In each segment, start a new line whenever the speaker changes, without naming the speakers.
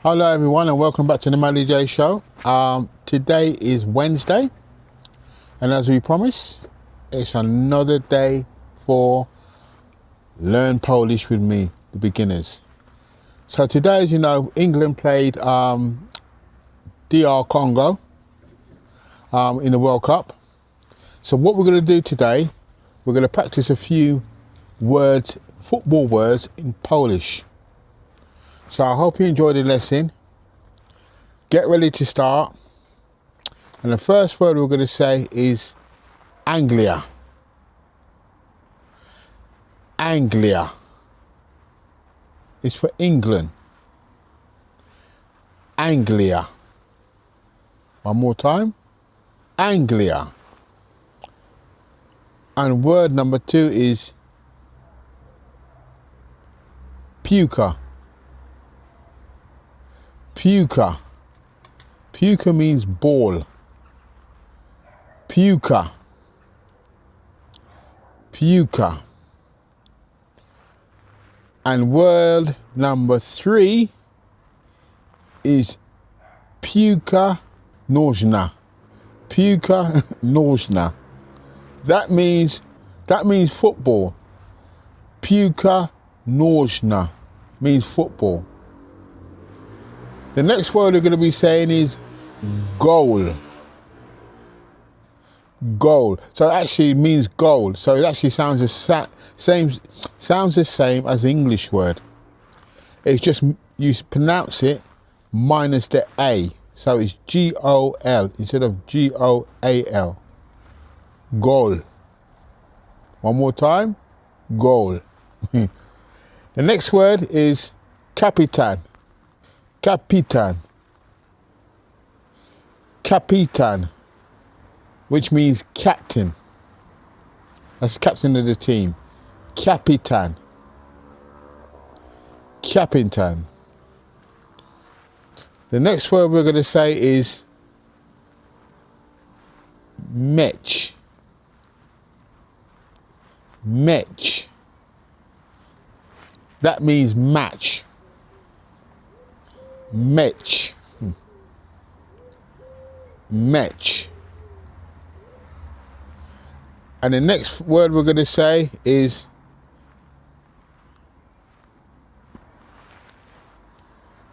Hello everyone and welcome back to the Mally J Show. Today is Wednesday and as we promised, it's another day for Learn Polish with me, the beginners. So today, as you know, England played DR Congo in the World Cup. So what we're going to do today, we're going to practice a few words, football words in Polish. So I hope you enjoy the lesson. Get ready to start. And the first word we're going to say is Anglia. Anglia. It's for England. Anglia. One more time. Anglia. And word number 2 is Piłka. Piłka. Piłka means ball. Piłka. Piłka. And word number 3 is Piłka nożna. Piłka nożna. That means football. Piłka nożna means football. The next word we're going to be saying is goal. Goal. So it actually means goal. So it actually sounds the same as the English word. It's just you pronounce it minus the A. So it's G-O-L instead of G-O-A-L. Goal. One more time. Goal. The next word is Kapitan. Kapitan. Kapitan, which means captain. That's the captain of the team. Kapitan. Kapitan. The next word we're going to say is Mecz. Mecz. That means match. Mecz. Mecz. And the next word we're going to say is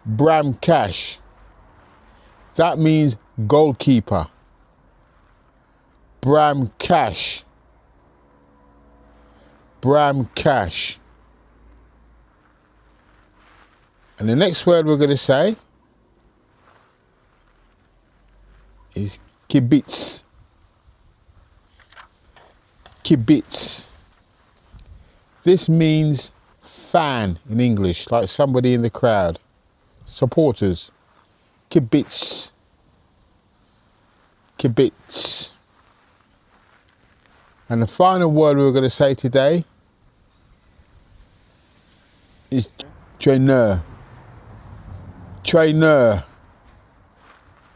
Bramkarz. That means goalkeeper. Bramkarz. Bramkarz. And the next word we're going to say is Kibic. Kibic. This means fan in English, like somebody in the crowd. Supporters. Kibic. Kibic. And the final word we're going to say today is Trener. Trener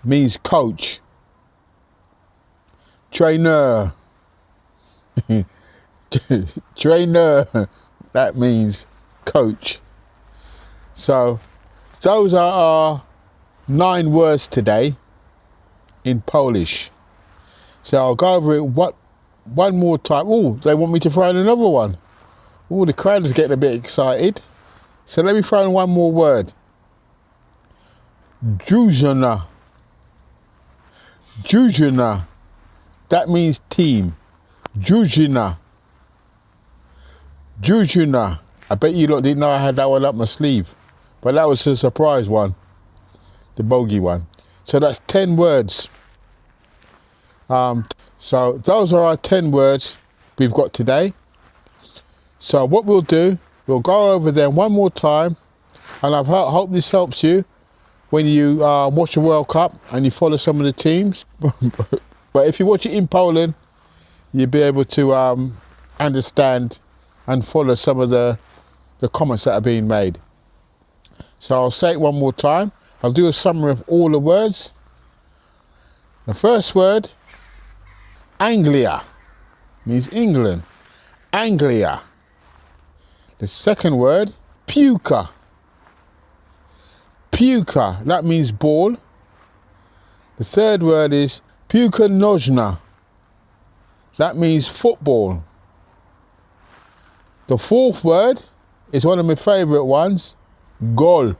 means coach. Trener. Trener. That means coach. So those are our 9 words today in Polish. So I'll go over it one more time. Oh, they want me to throw in another one. Oh, the crowd is getting a bit excited. So let me throw in one more word. Drużyna. Drużyna. That means team. Drużyna. Drużyna. I bet you lot didn't know I had that one up my sleeve. But that was a surprise one. The bogey one. So that's 10 words. So those are our 10 words we've got today. So what we'll do, we'll go over them one more time. And I hope this helps you when you watch the World Cup and you follow some of the teams. But if you watch it in Poland, you'll be able to understand and follow some of the comments that are being made. So I'll say it one more time. I'll do a summary of all the words. The first word, Anglia, means England. Anglia. The second word, Piłka. Piłka, that means ball. The third word is Piłka nożna. That means football. The fourth word is one of my favourite ones, goal.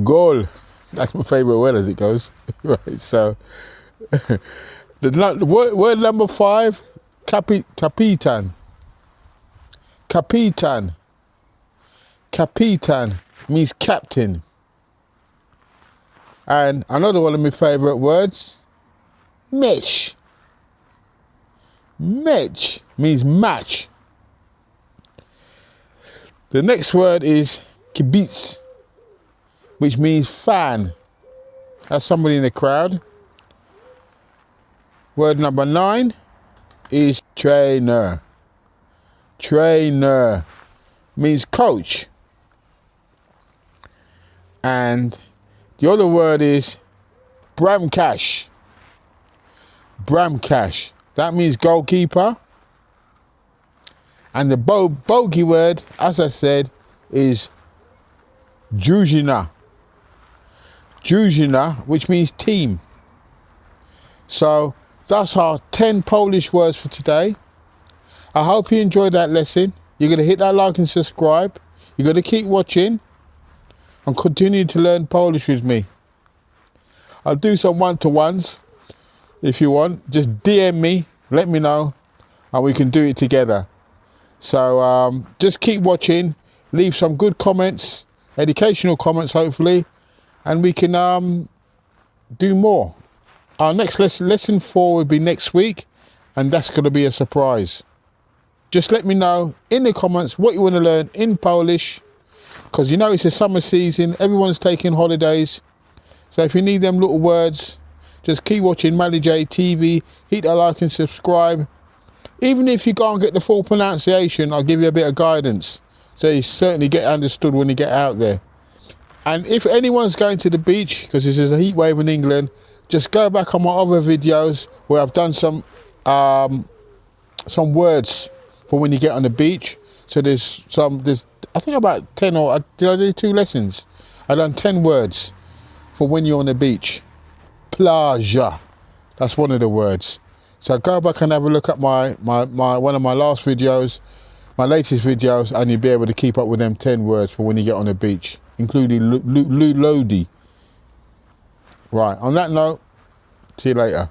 Goal. That's my favourite word as it goes. Right, so the word number 5, Kapitan. Kapitan. Kapitan means captain. And another one of my favourite words, Mecz. Mecz means match. The next word is Kibic, which means fan. That's somebody in the crowd. Word number 9 is Trener. Trener means coach. And the other word is Bramkarz. Bramkarz. That means goalkeeper. And the bogey word, as I said, is Drużyna. Drużyna, which means team. So that's our 10 Polish words for today. I hope you enjoyed that lesson. You're going to hit that like and subscribe. You're going to keep watching and continue to learn Polish with me. I'll do some one-to-ones if you want. Just DM me, let me know, and we can do it together. So just keep watching, leave some good comments, educational comments hopefully, and we can do more. Our next lesson 4 will be next week, and that's going to be a surprise. Just let me know in the comments what you want to learn in Polish, because you know it's the summer season, everyone's taking holidays. So if you need them little words, just keep watching Mally J TV, hit that like and subscribe. Even if you can't get the full pronunciation, I'll give you a bit of guidance, so you certainly get understood when you get out there. And if anyone's going to the beach, because this is a heat wave in England, just go back on my other videos where I've done some words for when you get on the beach. So there's I think about 10 or did I do 2 lessons? I done 10 words for when you're on the beach. Plaża, that's one of the words. So go back and have a look at my one of my last videos, my latest videos, and you'll be able to keep up with them 10 words for when you get on the beach, including Lodi. Right, on that note, see you later.